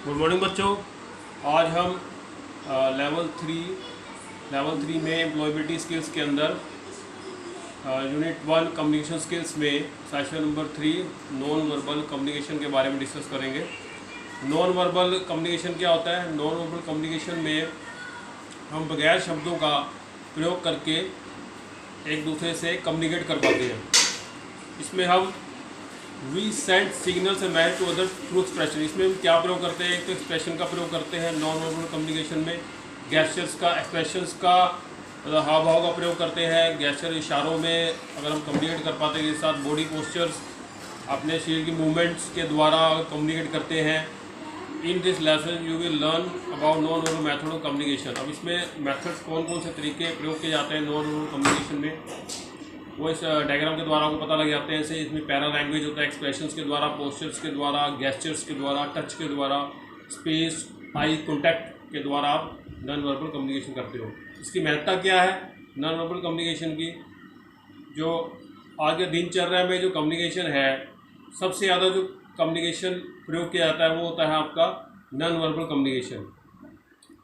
Good morning बच्चों। आज हम लेवल थ्री में एम्प्लॉयबिलिटी स्किल्स के अंदर यूनिट 1 कम्युनिकेशन स्किल्स में session number 3 non verbal communication के बारे में डिस्कस करेंगे। नॉन वर्बल कम्युनिकेशन क्या होता है? नॉन वर्बल कम्युनिकेशन में हम बगैर शब्दों का प्रयोग करके एक दूसरे से कम्युनिकेट कर पाते हैं। इसमें हम we send signals and message to other through expression. इसमें हम क्या प्रयोग करते हैं? एक तो एक्सप्रेशन का प्रयोग करते हैं नॉन वर्बल कम्युनिकेशन में, गैस्चर्स का, एक्सप्रेशंस का, हाव भाव का प्रयोग करते हैं। गैस्चर इशारों में अगर हम कम्युनिकेट कर पाते हैं, इसके साथ बॉडी पोस्चर्स, अपने शरीर की मूवमेंट्स के द्वारा कम्युनिकेट करते हैं। In this lesson you will learn about non verbal method of communication. अब इसमें मेथड्स कौन कौन से तरीके प्रयोग किए जाते हैं नॉन वर्बल कम्युनिकेशन में, वो इस डायग्राम के द्वारा आपको पता लग जाते हैं। जैसे इसमें पैरा लैंग्वेज होता है, एक्सप्रेशंस के द्वारा, पोस्चर्स के द्वारा, गेस्चर्स के द्वारा, टच के द्वारा, स्पेस, आई कॉन्टैक्ट के द्वारा आप नॉन वर्बल कम्युनिकेशन करते हो। इसकी महत्ता क्या है नॉन वर्बल कम्युनिकेशन की? जो आज के दिनचर्या में जो कम्युनिकेशन है, सबसे ज़्यादा जो कम्युनिकेशन प्रयोग किया जाता है वो होता है आपका नॉन वर्बल कम्युनिकेशन।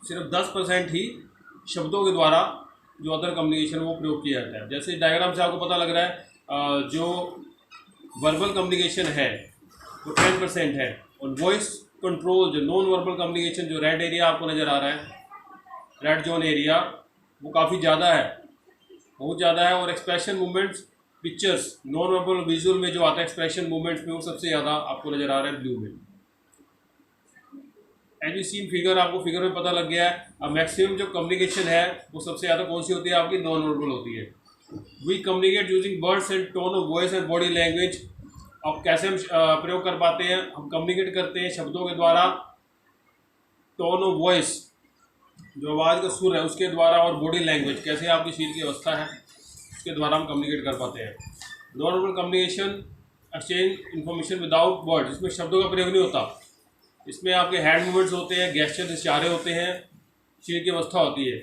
सिर्फ 10% ही शब्दों के द्वारा जो अदर कम्युनिकेशन वो प्रयोग किया जाता है। जैसे डायग्राम से आपको पता लग रहा है जो वर्बल कम्युनिकेशन है वो 10% है, और वॉइस कंट्रोल जो नॉन वर्बल कम्युनिकेशन जो रेड एरिया आपको नज़र आ रहा है, रेड जोन एरिया, वो काफ़ी ज़्यादा है, बहुत ज़्यादा है। और expression movements, pictures, non verbal visual में जो आता है एक्सप्रेशन मूवमेंट्स में, वो सबसे ज़्यादा आपको नज़र आ रहा है ब्लू में। एज यू सीन फिगर, आपको फिगर में पता लग गया है। अब मैक्सिमम जो कम्युनिकेशन है वो सबसे ज़्यादा कौन सी होती है? आपकी नॉन वर्बल होती है। We communicate using words and tone of voice and body language. अब कैसे हम प्रयोग कर पाते हैं? हम कम्युनिकेट करते हैं शब्दों के द्वारा, टोन ऑफ वॉइस जो आवाज़ का सुर है उसके द्वारा, और बॉडी लैंग्वेज कैसे आपकी शरीर की अवस्था है उसके द्वारा हम कम्युनिकेट कर पाते हैं। Non verbal communication exchange information without word, इसमें शब्दों का प्रयोग नहीं होता। इसमें आपके हैंड मूवमेंट्स होते हैं, गेस्चर इशारे होते हैं, शरीर की अवस्था होती है।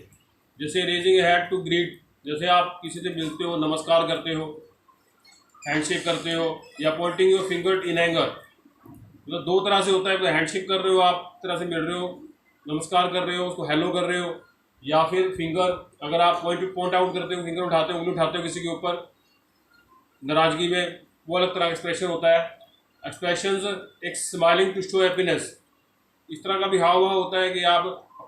जैसे रेजिंग हेड टू ग्रीट, जैसे आप किसी से मिलते हो, नमस्कार करते हो, हैंडशेक करते हो, या pointing your finger in anger, मतलब दो तरह से होता है। तो हैंडशेक कर रहे हो, आप तरह से मिल रहे हो, नमस्कार कर रहे हो, उसको हेलो कर रहे हो, या फिर फिंगर, अगर आप पॉइंट आउट करते हो, फिंगर उठाते हो, उंगली उठाते हो किसी के ऊपर नाराजगी में, वो अलग तरह का एक्सप्रेशन होता है। एक्सप्रेशंस, एक स्माइलिंग टू शो हैप्पीनेस, इस तरह का भी हाव भाव होता है कि आप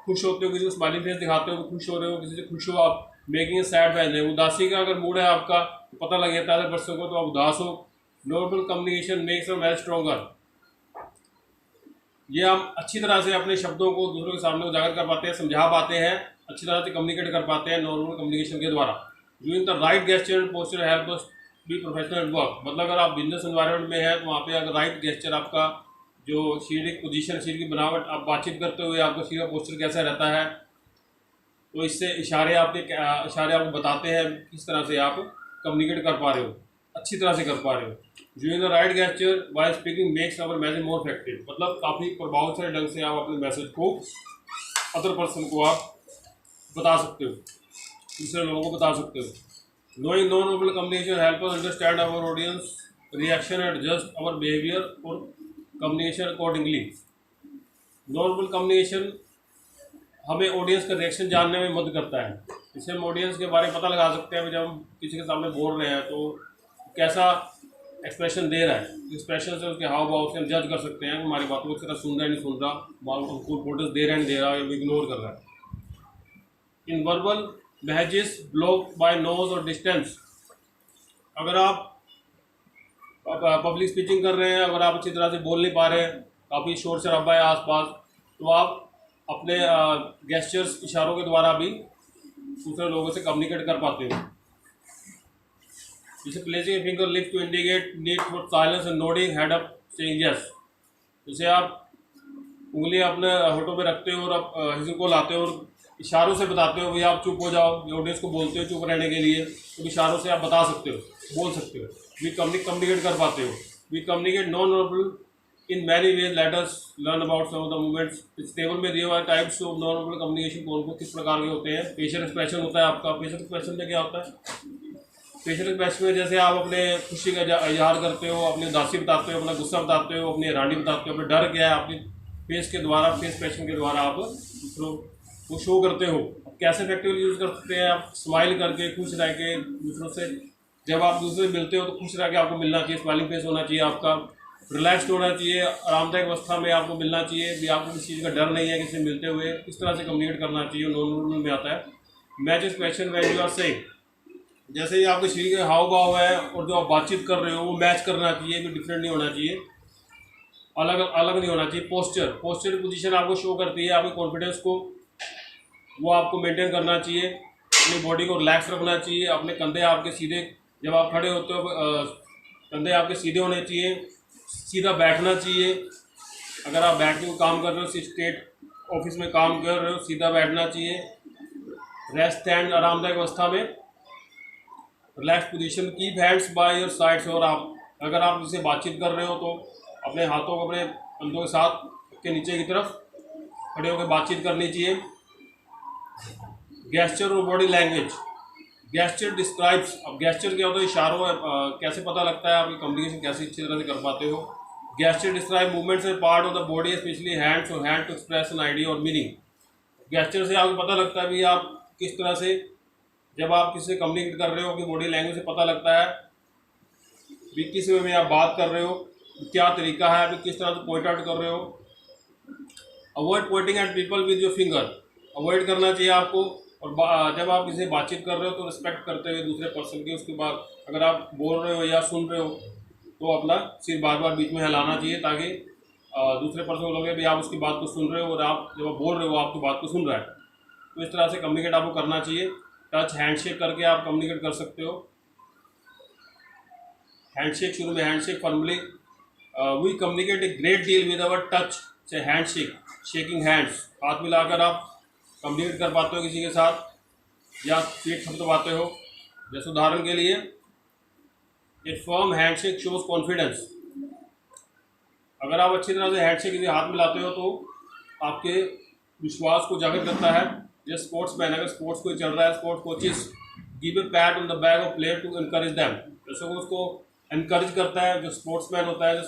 खुश होते हो, किसी को स्माइलिंग फेस दिखाते हो, खुश हो रहे हो, किसी से खुश हो आप। मेकिंग ए सैड फैन है, उदासी का अगर मूड है आपका तो पता लग जाता है पर्सन को, तो आप उदास हो। Normal communication makes us very stronger. ये हम अच्छी तरह से अपने शब्दों को दूसरों के सामने उजागर कर पाते हैं, समझा पाते हैं, अच्छी तरह से कम्युनिकेट कर पाते हैं नॉर्मल कम्युनिकेशन के द्वारा। Using the right gesture and posture help us be professional at work. मतलब अगर आप बिजनेस एनवायरनमेंट में है तो वहाँ पे अगर राइट गेस्चर, आपका जो शारीरिक पोजीशन, शरीर की बनावट, आप बातचीत करते हुए आपका शरीर का पोस्चर कैसा रहता है, तो इससे इशारे आपको बताते हैं किस तरह से आप कम्युनिकेट कर पा रहे हो, अच्छी तरह से कर पा रहे हो। Using the right gesture while speaking makes our message more effective. मतलब काफ़ी प्रभावशाली ढंग से आप अपने मैसेज को अदर पर्सन को आप बता सकते हो, दूसरे लोगों को बता सकते हो। Knowing non-verbal communication help us understand our audience reaction and adjust our behavior or communication accordingly. Non-verbal communication हमें ऑडियंस का रिएक्शन जानने में मदद करता है। इससे हम ऑडियंस के बारे में पता लगा सकते हैं जब हम किसी के सामने बोल रहे हैं तो कैसा एक्सप्रेशन दे रहा है। एक्सप्रेशन से उसके हाव भाव से हम जज कर सकते हैं हमारी बातों को किस तरह सुन रहा है, नहीं सुन रहा, हमको इम्पोर्टेंस दे रहा है, नहीं दे रहा, या इग्नोर कर रहा है। In verbal messages block by noise और डिस्टेंस, अगर आप पब्लिक स्पीचिंग कर रहे हैं, अगर आप अच्छी तरह से बोल नहीं पा रहे हैं, काफ़ी शोर शराबा है आसपास, तो आप अपने गेस्चर्स, इशारों के द्वारा भी दूसरे लोगों से कम्युनिकेट कर पाते हो। जैसे placing finger lips to indicate need for silence and nodding head up saying yes, जैसे आप उंगली अपने होठों पे रखते हो और आप किसी को लाते हो और इशारों से बताते हो, भैया आप चुप हो जाओ, ऑडियंस को बोलते हो चुप रहने के लिए, तो इशारों से आप बता सकते हो, बोल सकते हो, वी कम्युनिकेट कर पाते हो। We communicate non verbal in many ways, let us learn about some of the movements. इस टेबल में दिए हुए types of non verbal communication कौन को किस प्रकार के होते हैं। फेशियल एक्सप्रेशन होता है आपका। फेशियल एक्सप्रेशन में क्या होता है? फेशियल एक्सप्रेशन में जैसे आप अपने खुशी का इजहार करते हो, अपनी उदासी बताते हो, अपना गुस्सा बताते हो, अपनी हैरानी बताते हो, अपना डर क्या है, आपकी फेस के द्वारा, फेस एक्सप्रेशन के द्वारा आप दूसरों को शो करते हो। अब कैसे इफेक्टिवली यूज़ कर सकते हैं आप? स्माइल करके, खुश रह के दूसरों से, जब आप दूसरे से मिलते हो तो खुश रह के आपको मिलना चाहिए, स्माइलिंग फेस होना चाहिए आपका, रिलैक्सड होना चाहिए, आरामदायक अवस्था में आपको मिलना चाहिए, भी आपको किसी चीज़ का डर नहीं है किसी से मिलते हुए, इस तरह से कम्युनिकेट करना चाहिए। नॉन वर्बल में आता है match expression when you are saying, जैसे ही आपके शरीर के हाव भाव है और जो आप बातचीत कर रहे हो वो मैच करना चाहिए, भी डिफरेंट नहीं होना चाहिए, अलग अलग नहीं होना चाहिए। पोस्चर पोजीशन आपको शो करती है आपके कॉन्फिडेंस को, वो आपको मेंटेन करना चाहिए, अपनी बॉडी को रिलैक्स रखना चाहिए, अपने कंधे आपके सीधे, जब आप खड़े होते हो कंधे आपके सीधे होने चाहिए, सीधा बैठना चाहिए, अगर आप बैठ के काम कर रहे हो, स्टेट ऑफिस में काम कर रहे हो, सीधा बैठना चाहिए, रेस्ट स्टैंड आरामदायक अवस्था में, relax position, keep hands by your sides, और आप अगर आप जिससे बातचीत कर रहे हो तो अपने हाथों को अपने कंधों के साथ के नीचे की तरफ खड़े होकर बातचीत करनी चाहिए। गेस्चर और बॉडी लैंग्वेज, गेस्चर डिस्क्राइब्स, अब गेस्चर क्या होता है? इशारों कैसे पता लगता है आपकी कम्युनिकेशन कैसे अच्छी तरह से कर पाते हो। Gesture describe movements and part of the body specially hands और hand to express an idea और मीनिंग। गेस्चर से आपको पता लगता है भी आप किस तरह से, जब आप किसी से कम्युनिकेट कर रहे हो, कि बॉडी लैंग्वेज से पता लगता है भी किस वे में आप बात कर रहे हो, क्या तरीका है, अभी किस तरह से पॉइंट आउट कर रहे हो। Avoid Poynting eight people with your finger, avoid करना चाहिए आपको। और जब आप किसी से बातचीत कर रहे हो तो रिस्पेक्ट करते हुए दूसरे पर्सन की। उसके बाद अगर आप बोल रहे हो या सुन रहे हो तो अपना सिर बार बार बीच में हिलाना चाहिए, ताकि दूसरे पर्सन को लगे भी आप उसकी बात को सुन रहे हो और आप जब आप बोल रहे हो आपकी बात को सुन रहा है। तो इस तरह से कम्युनिकेट आपको करना चाहिए। टच हैंडशेक करके आप कम्युनिकेट कर सकते हो। हैंडशेक, शुरू में handshake formally, we communicate a great deal with our touch से हैंडशेक, शेकिंग हैंड्स, हाथ मिलाकर आप कम्युनिकेट कर पाते हो किसी के साथ, या फीट थपथपाते हो। जैसे उदाहरण के लिए, ए फर्म हैंडशेक शोज कॉन्फिडेंस, अगर आप अच्छी तरह से हैंडशेक किसी हाथ मिलाते हो तो आपके विश्वास को जागृत करता है। जैसे स्पोर्ट्समैन, अगर स्पोर्ट्स कोई चल रहा है, sports coaches give a pat on the back of player to encourage them, जैसे वो उसको एनकरेज करता है। जो स्पोर्ट्समैन होता है,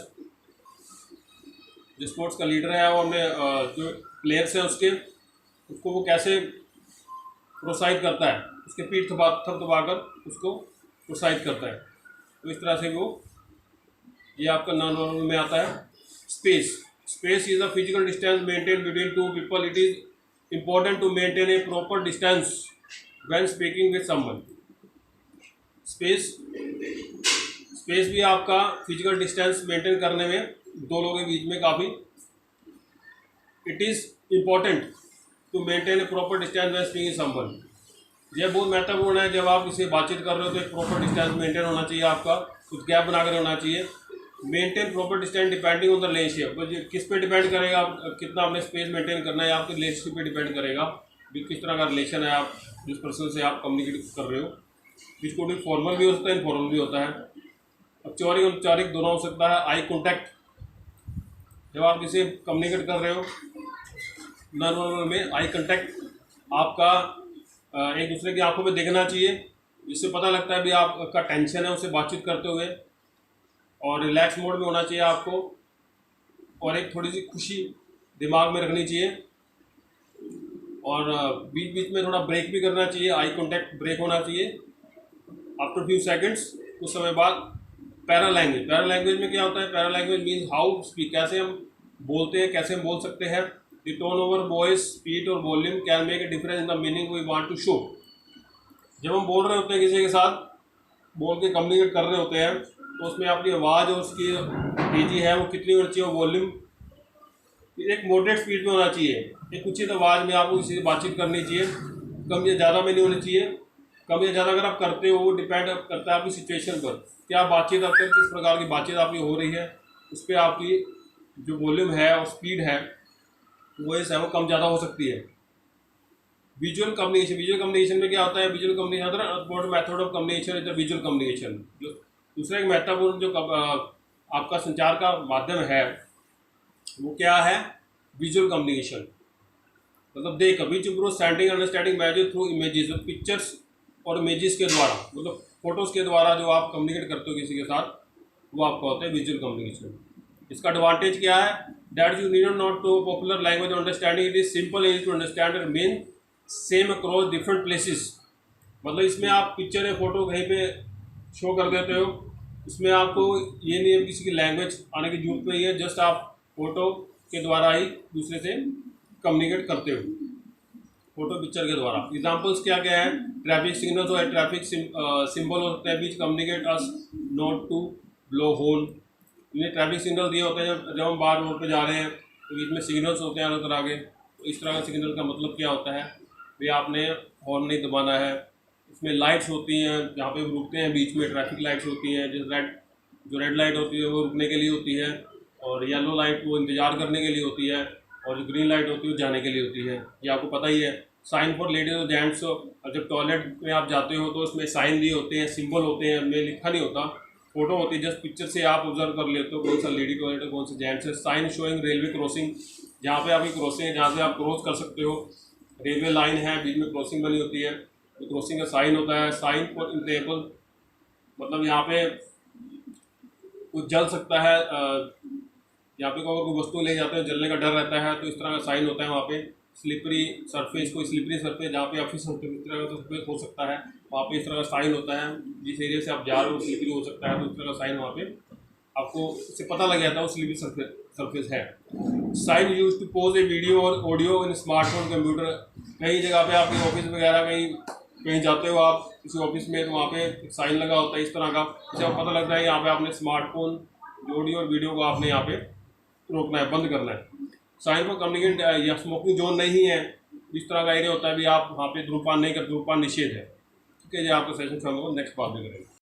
जो स्पोर्ट्स का लीडर है, वो अपने जो प्लेयर्स हैं उसको वो कैसे प्रोत्साहित करता है, उसके पीठ थपथपाकर उसको प्रोत्साहित करता है। तो इस तरह से वो, ये आपका नॉन वर्बल में आता है। Space is a physical distance maintain between two people. It is important to maintain a proper distance when speaking with someone. Space भी आपका फिजिकल डिस्टेंस मेंटेन करने में दो लोगों के बीच में काफ़ी, it is important to maintain a proper distance when speaking someone. यह बहुत महत्वपूर्ण है, जब आप किसी बातचीत कर रहे हो तो एक प्रॉपर डिस्टेंस मेंटेन होना चाहिए आपका, कुछ गैप बनाकर होना चाहिए। Maintain proper distance depending on the relationship, तो किस पे डिपेंड करेगा, आप कितना आपने स्पेस मेंटेन करना है, आपके रिलेशनशिप पे डिपेंड करेगा भी किस तरह का रिलेशन है आप जिस पर्सन से आप कम्युनिकेट कर रहे हो। जिस कोड फॉर्मल भी हो सकता है, इनफॉर्मल भी होता है। औपचारिक और औपचारिक दोनों हो सकता है। आई कॉन्टैक्ट, जब आप किसी कम्युनिकेट कर रहे हो नॉन वर्बल में, आई कॉन्टैक्ट आपका एक दूसरे की आंखों में देखना चाहिए, जिससे पता लगता है भी आपका टेंशन है उससे बातचीत करते हुए, और रिलैक्स मोड में होना चाहिए आपको, और एक थोड़ी सी खुशी दिमाग में रखनी चाहिए, और बीच बीच में थोड़ा ब्रेक भी करना चाहिए। आई कॉन्टैक्ट ब्रेक होना चाहिए आफ्टर फ्यू सेकंड्स, कुछ समय बाद। पैरा लैंग्वेज में क्या होता है? Para language means how speak, कैसे हम बोलते हैं, कैसे हम बोल सकते हैं। The tone over voice, speed और volume can make a difference in the meaning we want to show. जब हम बोल रहे होते हैं किसी के साथ, बोल के कम्युनिकेट कर रहे होते हैं, तो उसमें आपकी आवाज़ और उसकी तेजी है वो कितनी होनी चाहिए, वॉल्यूम एक मॉडरेट स्पीड में होना चाहिए। एक उचित आवाज़ में आपको किसी से बातचीत करनी चाहिए, कम या ज़्यादा में नहीं होनी चाहिए। कम या ज़्यादा अगर आप करते हो वो डिपेंड करता है आपकी सिचुएशन पर, क्या बातचीत आपके किस प्रकार की बातचीत आपकी हो रही है, उस पर आपकी जो वॉल्यूम है और स्पीड है वॉइस है वो कम ज़्यादा हो सकती है। विजुअल कम्युनिकेशन में क्या होता है? Visual communication method of communication is the visual communication. जो दूसरा एक महत्वपूर्ण जो आपका संचार का माध्यम है वो क्या है? Visual communication. मतलब देख, which improve sending understanding message through images, pictures और इमेजेस के द्वारा, मतलब फोटोज़ के द्वारा जो आप कम्युनिकेट करते हो किसी के साथ, वो आपका होता है विजुअल कम्युनिकेशन। इसका एडवांटेज क्या है, that you need not to popular language understanding, it is simple is to understand and mean same across different places. मतलब इसमें आप पिक्चर या फोटो कहीं पे शो कर देते हो, इसमें आपको ये नहीं है किसी की लैंग्वेज आने की जरूरत नहीं है, जस्ट आप फोटो के द्वारा ही दूसरे से कम्युनिकेट करते हो, फोटो पिक्चर के द्वारा। एग्जांपल्स क्या क्या है, ट्रैफिक सिग्नल्स और ट्रैफिक सिंबल और traffic communicate us not to blow horn. इन्हें ट्रैफिक सिग्नल दिए होते हैं जब हम बाहर रोड पे जा रहे हैं, तो बीच में सिग्नल्स होते हैं अलग तरह के। तो इस तरह का सिग्नल का मतलब क्या होता है, भाई आपने हॉर्न नहीं दबाना है। इसमें लाइट्स होती हैं जहाँ पे रुकते हैं, बीच में ट्रैफिक लाइट्स होती हैं, जो रेड लाइट होती है वो रुकने के लिए होती है, और येलो लाइट वो इंतज़ार करने के लिए होती है, और जो ग्रीन लाइट होती है वो जाने के लिए होती है। ये आपको पता ही है। साइन फॉर लेडीज और जेंट्स, और जब टॉयलेट में आप जाते हो तो उसमें साइन दिए होते हैं, सिंबल होते हैं, उनमें लिखा नहीं होता, फोटो होती है, जस्ट पिक्चर से आप ऑब्जर्व कर लेते हो कौन सा लेडी टॉयलेट है कौन सा जेंट्स है। साइन शोइंग रेलवे क्रॉसिंग, जहाँ पे आपकी क्रॉसिंग है, जहाँ से आप क्रॉस कर सकते हो, रेलवे लाइन है, बीच में क्रॉसिंग बनी होती है, तो क्रॉसिंग का साइन होता है। साइन फॉर इंटेबल, मतलब यहाँ पे कुछ जल सकता है, यहाँ पे कोई वस्तु ले जाते हैं जलने का डर रहता है, तो इस तरह का साइन होता है वहाँ पे। स्लिपरी सरफेस, कोई स्लिपरी सरफेस जहाँ पे आप फिस सकते हो, इस तरह का सरफेस हो सकता है, वहाँ पे इस तरह का साइन होता है। जिस एरिया से आप जा रहे हो स्लिपरी हो सकता है, तो इस तरह का साइन वहाँ पे आपको इससे पता लग जाता है वो स्लिपरी सरफेस है। Sign use to pause a video और ऑडियो इन स्मार्टफोन कंप्यूटर। कई जगह पे आपके ऑफिस वगैरह कहीं जाते हो आप किसी ऑफिस में, तो वहाँ पे साइन लगा होता है इस तरह का, इससे आपको पता लगता है यहाँ पे आपने स्मार्टफोन ऑडियो और वीडियो को आपने यहाँ पे रोकना है, बंद करना है। साइन फॉर कम्युनिकेट या स्मोकिंग जोन नहीं है, इस तरह का एरिया होता है भी आप वहाँ पे धूमपान नहीं करते, धूमपान निषेध है। ठीक है जी, आपका सेशन खत्म होगा, नेक्स्ट बात भी करेंगे।